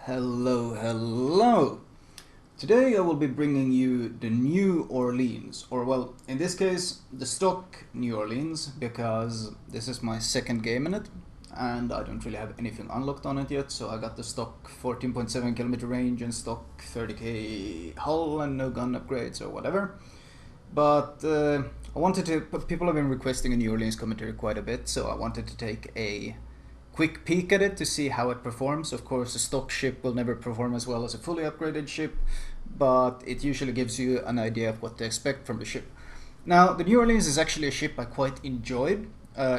Hello. Today I will be bringing you the New Orleans, or well, in this case, the stock New Orleans, because this is my second game in it, and I don't really have anything unlocked on it yet, so I got the stock 14.7 kilometer range and stock 30k hull and no gun upgrades or whatever. But I wanted to, people have been requesting a New Orleans commentary quite a bit, so I wanted to take a quick peek at it to see how it performs. Of course, a stock ship will never perform as well as a fully upgraded ship, but it usually gives you an idea of what to expect from the ship. Now, the New Orleans is actually a ship I quite enjoyed,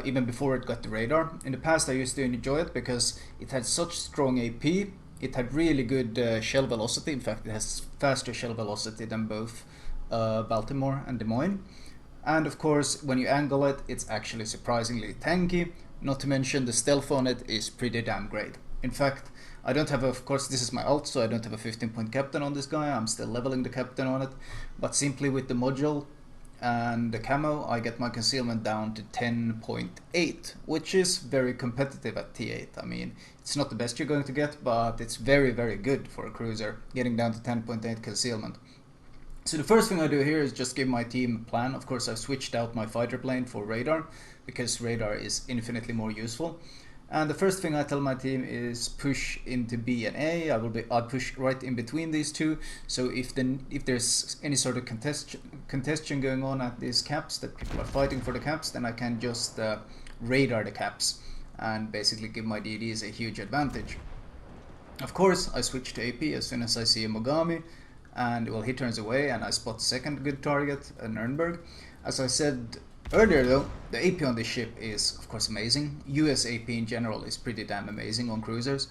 even before it got the radar. In the past, I used to enjoy it because it had such strong AP, it had really good shell velocity. In fact, it has faster shell velocity than both Baltimore and Des Moines. And of course, when you angle it, it's actually surprisingly tanky. Not to mention the stealth on it is pretty damn great. In fact, I don't have, of course this is my alt, so I don't have a 15-point captain on this guy. I'm still leveling the captain on it. But simply with the module and the camo, I get my concealment down to 10.8, which is very competitive at T8. I mean, it's not the best you're going to get, but it's very, very good for a cruiser, getting down to 10.8 concealment. So the first thing I do here is just give my team a plan. Of course, I've switched out my fighter plane for radar because radar is infinitely more useful. And the first thing I tell my team is push into B and A. I'll push right in between these two. So if there's any sort of contention going on at these caps, that people are fighting for the caps, then I can just radar the caps and basically give my DDs a huge advantage. Of course, I switch to AP as soon as I see a Mogami. And well, he turns away and I spot second good target, Nuremberg. As I said earlier though, the AP on this ship is of course amazing. US AP in general is pretty damn amazing on cruisers,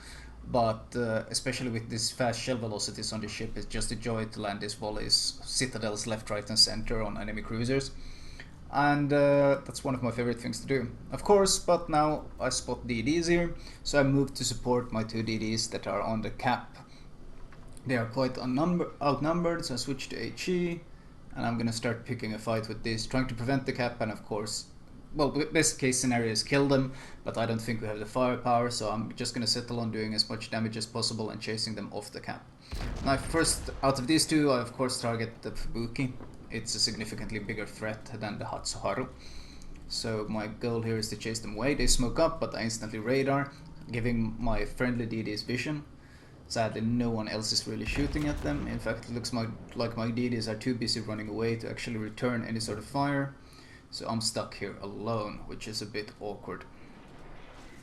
but especially with this fast shell velocities on the ship, it's just a joy to land these volleys, citadels left, right and center on enemy cruisers. And that's one of my favorite things to do. Of course, but now I spot DDs here, so I moved to support my two DDs that are on the cap. They are quite outnumbered, so I switch to HE, and I'm gonna start picking a fight with this, trying to prevent the cap, and of course, well, best case scenario is kill them, but I don't think we have the firepower, so I'm just gonna settle on doing as much damage as possible and chasing them off the cap. Now, first, out of these two, I of course target the Fubuki. It's a significantly bigger threat than the Hatsuharu. So my goal here is to chase them away. They smoke up, but I instantly radar, giving my friendly DDs vision. Sadly, no one else is really shooting at them. In fact, it looks like my DDs are too busy running away to actually return any sort of fire. So I'm stuck here alone, which is a bit awkward.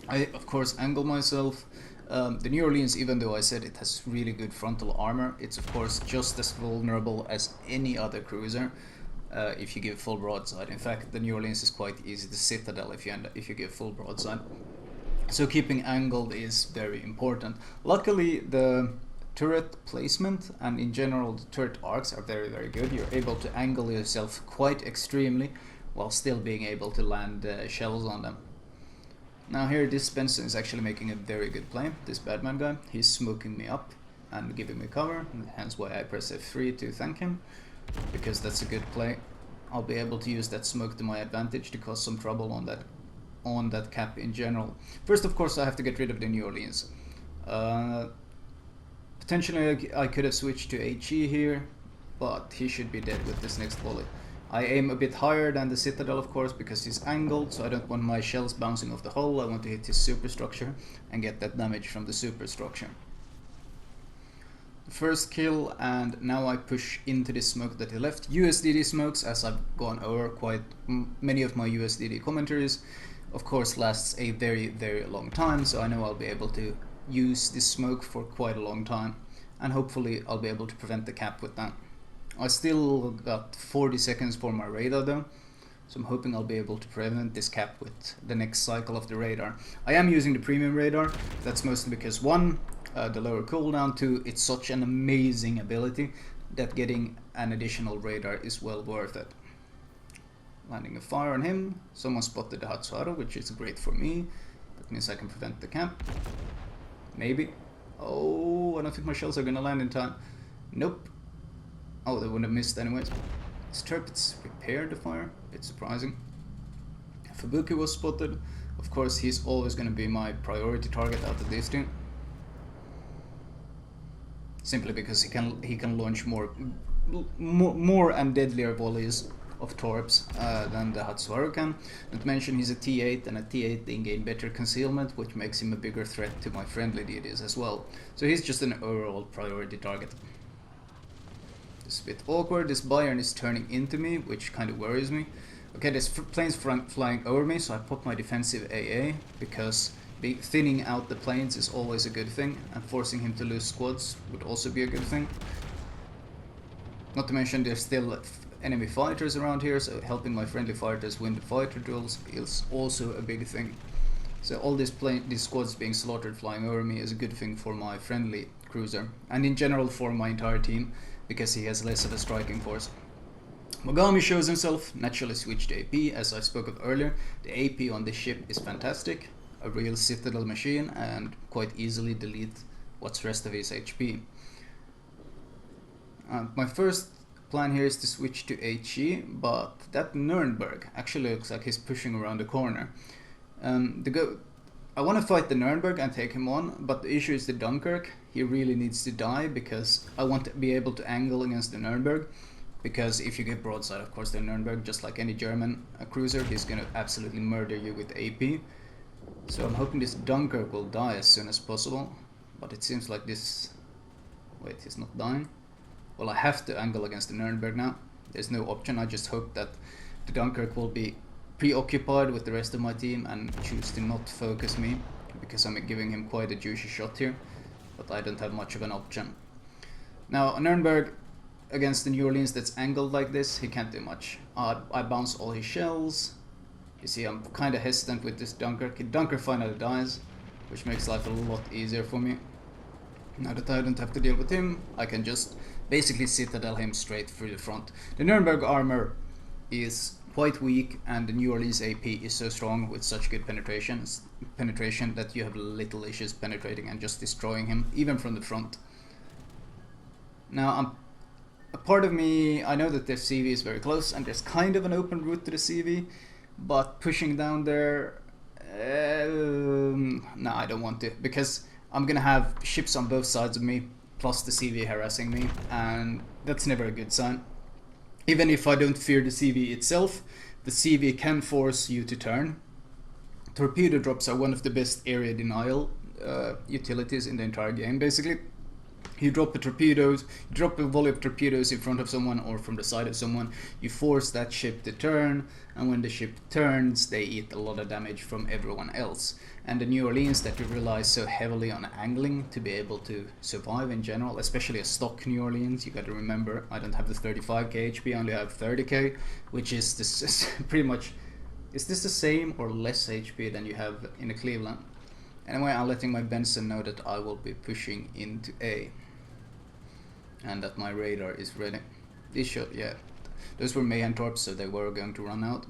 I, of course, angle myself. The New Orleans, even though I said it has really good frontal armor, it's of course just as vulnerable as any other cruiser if you give full broadside. In fact, the New Orleans is quite easy to citadel if you give full broadside. So keeping angled is very important. Luckily, the turret placement and in general the turret arcs are very, very good. You're able to angle yourself quite extremely while still being able to land shells on them. Now here, this Benson is actually making a very good play. This Badman guy, he's smoking me up and giving me cover, and hence why I press F3 to thank him, because that's a good play. I'll be able to use that smoke to my advantage to cause some trouble on that cap in general. First, of course, I have to get rid of the New Orleans. Potentially I could have switched to HE here, but he should be dead with this next volley. I aim a bit higher than the Citadel, of course, because he's angled, so I don't want my shells bouncing off the hull. I want to hit his superstructure and get that damage from the superstructure. First kill, and now I push into this smoke that he left. USDD smokes, as I've gone over quite many of my USDD commentaries, of course lasts a very, very long time, so I know I'll be able to use this smoke for quite a long time, and hopefully I'll be able to prevent the cap with that. I still got 40 seconds for my radar though, so I'm hoping I'll be able to prevent this cap with the next cycle of the radar. I am using the premium radar. That's mostly because one, the lower cooldown, two, it's such an amazing ability that getting an additional radar is well worth it. Landing a fire on him. Someone spotted the Hatsuharu, which is great for me. That means I can prevent the cap. Maybe. Oh, I don't think my shells are gonna land in time. Nope. Oh, they would have missed anyways. This turret's repaired the fire. It's surprising. Fubuki was spotted. Of course, he's always gonna be my priority target out of these two. simply because he can launch more and deadlier volleys of torps than the Hatsuharu can. Not to mention he's a T8, and a T8 they gain better concealment, which makes him a bigger threat to my friendly deities as well. So he's just an overall priority target. It's a bit awkward. This Bayern is turning into me, which kind of worries me. Okay, there's planes flying over me, so I pop my defensive AA, because thinning out the planes is always a good thing, and forcing him to lose squads would also be a good thing. Not to mention there's still enemy fighters around here, so helping my friendly fighters win the fighter duels is also a big thing. So all these squads being slaughtered flying over me is a good thing for my friendly cruiser, and in general for my entire team, because he has less of a striking force. Mogami shows himself, naturally switched to AP, as I spoke of earlier. The AP on this ship is fantastic, a real citadel machine, and quite easily delete what's rest of his HP. My first plan here is to switch to HE, but that Nuremberg actually looks like he's pushing around the corner. I want to fight the Nuremberg and take him on, but the issue is the Dunkirk. He really needs to die, because I want to be able to angle against the Nuremberg, because if you get broadside, of course, the Nuremberg, just like any German cruiser, he's going to absolutely murder you with AP. So I'm hoping this Dunkirk will die as soon as possible, but it seems like this... Wait, he's not dying? Well, I have to angle against the Nuremberg now. There's no option. I just hope that the Dunkirk will be preoccupied with the rest of my team and choose to not focus me, because I'm giving him quite a juicy shot here, but I don't have much of an option. Now, Nuremberg against the New Orleans that's angled like this, he can't do much. I bounce all his shells. You see, I'm kind of hesitant with this Dunkirk. Dunkirk finally dies, which makes life a lot easier for me. Now that I don't have to deal with him, I can just basically citadel him straight through the front. The Nuremberg armor is quite weak, and the New Orleans AP is so strong with such good penetration that you have little issues penetrating and just destroying him, even from the front. Now, a part of me, I know that the CV is very close, and there's kind of an open route to the CV, but pushing down there, no, I don't want to, because I'm gonna have ships on both sides of me, plus the CV harassing me, and that's never a good sign. Even if I don't fear the CV itself, the CV can force you to turn. Torpedo drops are one of the best area denial utilities in the entire game, basically. You drop the torpedoes, you drop a volley of torpedoes in front of someone or from the side of someone, you force that ship to turn, and when the ship turns, they eat a lot of damage from everyone else. And the New Orleans that relies so heavily on angling to be able to survive in general, especially a stock New Orleans, you gotta remember, I don't have the 35k HP, I only have 30k, which is this pretty much, is this the same or less HP than you have in a Cleveland? Anyway, I'm letting my Benson know that I will be pushing into A, and that my radar is ready. This should, yeah, those were Mayhem torps, so they were going to run out.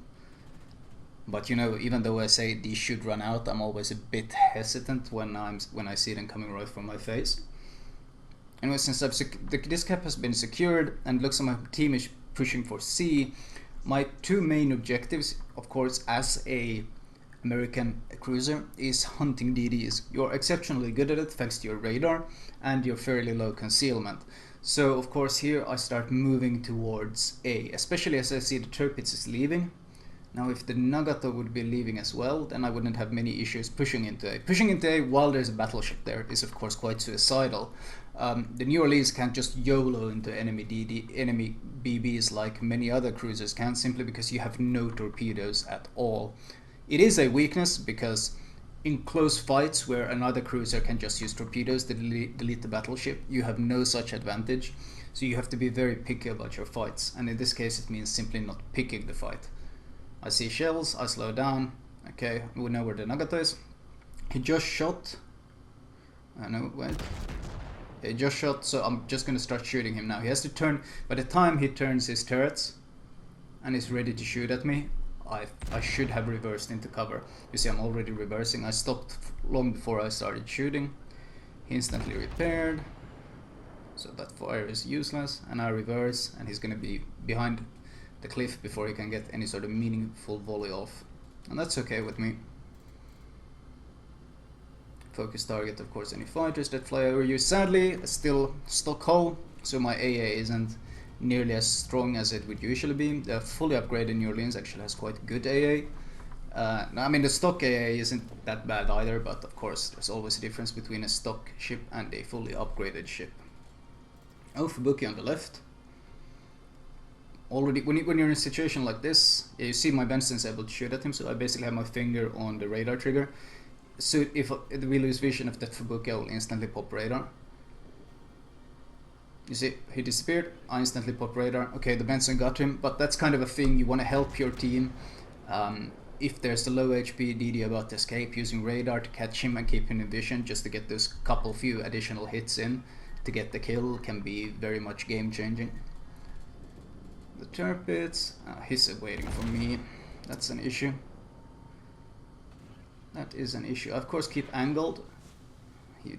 But you know, even though I say these should run out, I'm always a bit hesitant when I see them coming right from my face. Anyway, since this cap has been secured and looks like my team is pushing for C, my two main objectives, of course, as a American cruiser, is hunting DDs. You're exceptionally good at it thanks to your radar and your fairly low concealment. So of course here I start moving towards A, especially as I see the Tirpitz is leaving. Now if the Nagato would be leaving as well, then I wouldn't have many issues pushing into A. Pushing into A while there's a battleship there is of course quite suicidal. The New Orleans can't just YOLO into enemy BBs like many other cruisers can, simply because you have no torpedoes at all. It is a weakness because in close fights where another cruiser can just use torpedoes to delete the battleship, you have no such advantage. So you have to be very picky about your fights, and in this case it means simply not picking the fight. I see shells, I slow down. Okay, we know where the Nagato is. He just shot. No, wait. He just shot, so I'm just gonna start shooting him now. He has to turn, by the time he turns his turrets and is ready to shoot at me, I should have reversed into cover. You see, I'm already reversing. I stopped long before I started shooting. He instantly repaired, so that fire is useless, and I reverse, and he's gonna be behind the cliff before he can get any sort of meaningful volley off, and that's okay with me. Focus target, of course, any fighters that fly over you. Sadly, still stock hull, so my AA isn't nearly as strong as it would usually be. The fully upgraded New Orleans actually has quite good AA. I mean, the stock AA isn't that bad either, but of course, there's always a difference between a stock ship and a fully upgraded ship. Oh, Fubuki on the left. Already, when you're in a situation like this, you see my Benson's able to shoot at him, so I basically have my finger on the radar trigger. So if we lose vision of that Fubuki, I will instantly pop radar. You see, he disappeared, I instantly pop radar. Okay, the Benson got him, but that's kind of a thing, you want to help your team. If there's a low HP DD about to escape, using radar to catch him and keep him in vision, just to get those few additional hits in to get the kill, can be very much game changing. The Turpits, he's waiting for me, that's an issue. That is an issue. I of course keep angled. He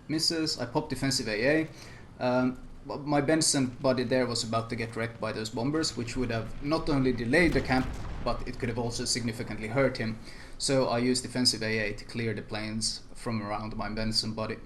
misses. I pop defensive AA. My Benson body there was about to get wrecked by those bombers, which would have not only delayed the camp, but it could have also significantly hurt him. So I used defensive AA to clear the planes from around my Benson body.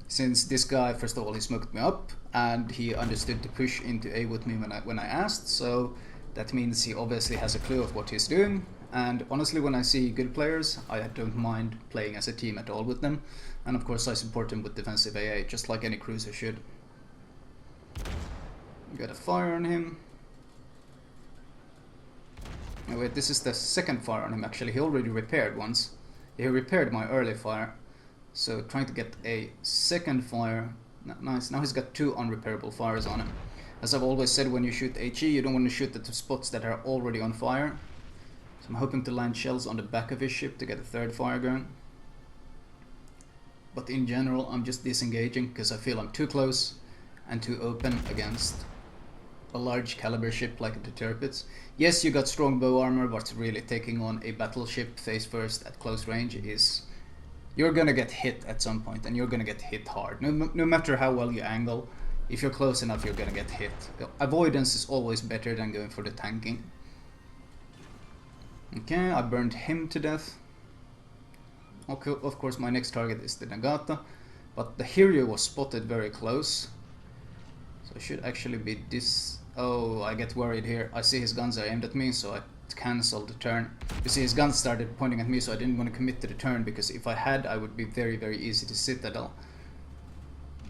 Since this guy, first of all, he smoked me up, and he understood to push into A with me when I asked, so that means he obviously has a clue of what he's doing. And honestly, when I see good players, I don't mind playing as a team at all with them. And of course I support him with defensive AA, just like any cruiser should. Got a fire on him. Oh wait, this is the second fire on him actually. He already repaired once. He repaired my early fire. So trying to get a second fire. Nice, now he's got 2 unrepairable fires on him. As I've always said, when you shoot HE, you don't want to shoot at the spots that are already on fire. So I'm hoping to land shells on the back of his ship to get a 3rd fire going. But in general, I'm just disengaging because I feel I'm too close and too open against a large caliber ship like the Turpits. Yes, you got strong bow armor, but really taking on a battleship face first at close range is... You're gonna get hit at some point, and you're gonna get hit hard. No matter how well you angle, if you're close enough, you're gonna get hit. Avoidance is always better than going for the tanking. Okay, I burned him to death. Okay, of course my next target is the Nagata, but the Hiryu was spotted very close. So I should actually be this... Oh, I get worried here. I see his guns are aimed at me, so I cancelled the turn. You see, his guns started pointing at me, so I didn't want to commit to the turn, because if I had, I would be very, very easy to citadel.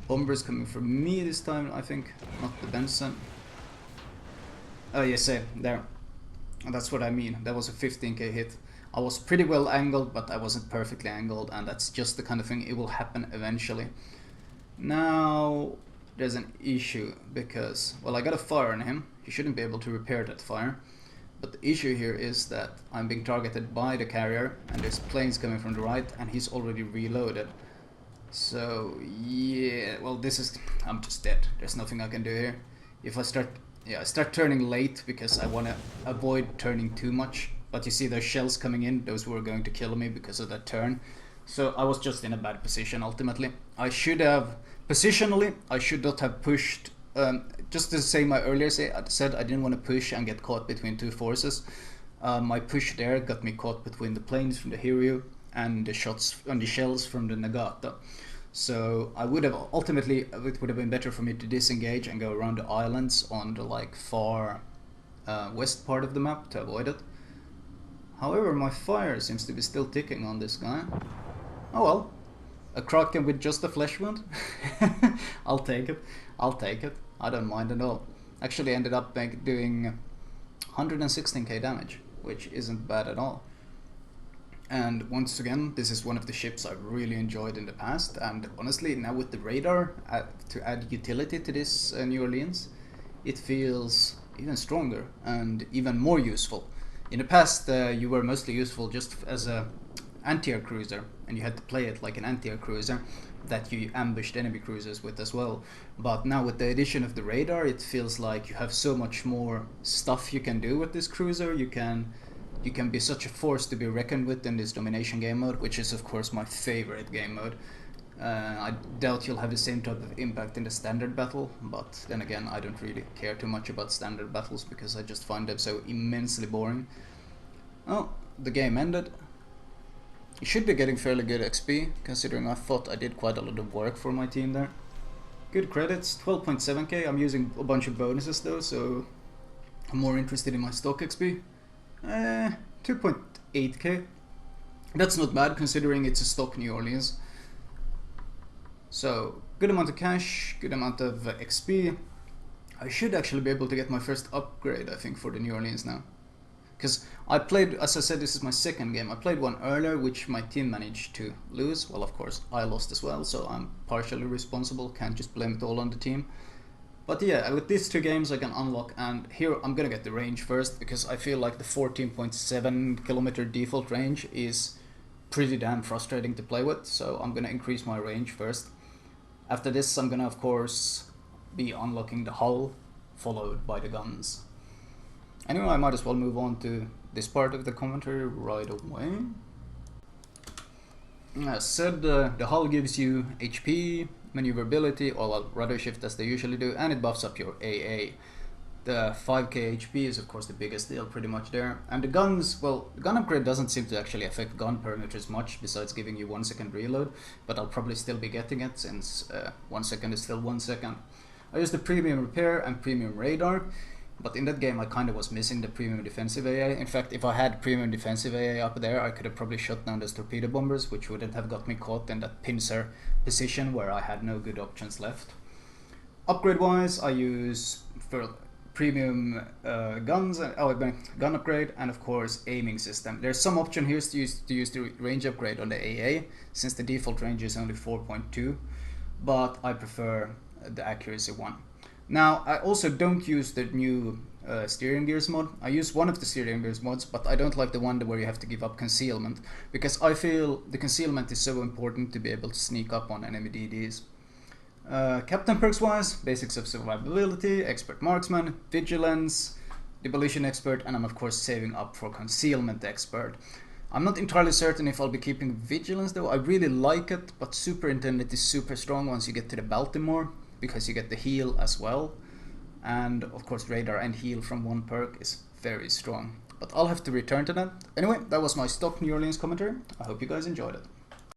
Bombers coming from me this time, I think, not the Benson. Oh yes, there. That's what I mean. That was a 15k hit. I was pretty well angled, but I wasn't perfectly angled, and that's just the kind of thing, it will happen eventually. Now there's an issue, because, well, I got a fire on him. He shouldn't be able to repair that fire. But the issue here is that I'm being targeted by the carrier, and there's planes coming from the right, and he's already reloaded. So yeah, well, this is... I'm just dead. There's nothing I can do here. If I start... Yeah, I start turning late because I want to avoid turning too much. But you see those shells coming in, those were going to kill me because of that turn. So I was just in a bad position ultimately. I should have... Positionally, I should not have pushed... just to say my earlier said, I didn't want to push and get caught between 2 forces. My push there got me caught between the planes from the Hiryu and the shots on the shells from the Nagata. So I would have ultimately, it would have been better for me to disengage and go around the islands on the like far west part of the map to avoid it. However, my fire seems to be still ticking on this guy. Oh well, a Kraken with just a flesh wound. I'll take it. I'll take it. I don't mind at all. Actually ended up doing 116k damage, which isn't bad at all. And once again, this is one of the ships I've really enjoyed in the past, and honestly now with the radar to add utility to this New Orleans, it feels even stronger and even more useful. In the past you were mostly useful just as a anti-air cruiser, and you had to play it like an anti-air cruiser that you ambushed enemy cruisers with as well. But now with the addition of the radar, it feels like you have so much more stuff you can do with this cruiser. You can be such a force to be reckoned with in this domination game mode, which is of course my favorite game mode. I doubt you'll have the same type of impact in the standard battle, but then again, I don't really care too much about standard battles because I just find them so immensely boring. Oh, the game ended. You should be getting fairly good XP, considering I thought I did quite a lot of work for my team there. Good credits, 12.7k. I'm using a bunch of bonuses though, so I'm more interested in my stock XP. 2.8k. That's not bad considering it's a stock New Orleans. So, good amount of cash, good amount of XP. I should actually be able to get my first upgrade, I think, for the New Orleans now. Because I played, as I said, this is my second game. I played one earlier, which my team managed to lose. Well, of course, I lost as well, so I'm partially responsible. Can't just blame it all on the team. But yeah, with these two games I can unlock, and here I'm gonna get the range first, because I feel like the 14.7 kilometer default range is pretty damn frustrating to play with, so I'm gonna increase my range first. After this, I'm gonna, of course, be unlocking the hull, followed by the guns. Anyway, I might as well move on to this part of the commentary right away. As said, the hull gives you HP, maneuverability, or rudder shift as they usually do, and it buffs up your AA. The 5k HP is of course the biggest deal pretty much there. And the guns, well, the gun upgrade doesn't seem to actually affect gun parameters much, besides giving you 1 second reload, but I'll probably still be getting it since 1 second is still 1 second. I used the premium repair and premium radar, but in that game I kinda was missing the premium defensive AA. In fact, if I had premium defensive AA up there, I could have probably shot down those torpedo bombers, which wouldn't have got me caught in that pincer position where I had no good options left. Upgrade wise, I use for premium guns, gun upgrade, and of course aiming system. There's some option here to use the range upgrade on the AA, since the default range is only 4.2, but I prefer the accuracy one. Now, I also don't use the new steering gears mod. I use one of the steering gears mods, but I don't like the one where you have to give up concealment, because I feel the concealment is so important to be able to sneak up on enemy DDs. Captain perks wise, basics of survivability, expert marksman, vigilance, demolition expert, and I'm of course saving up for concealment expert. I'm not entirely certain if I'll be keeping vigilance though. I really like it, but superintendent is super strong once you get to the Baltimore, because you get the heal as well, and of course radar and heal from one perk is very strong. But I'll have to return to that. Anyway, that was my stock New Orleans commentary. I hope you guys enjoyed it.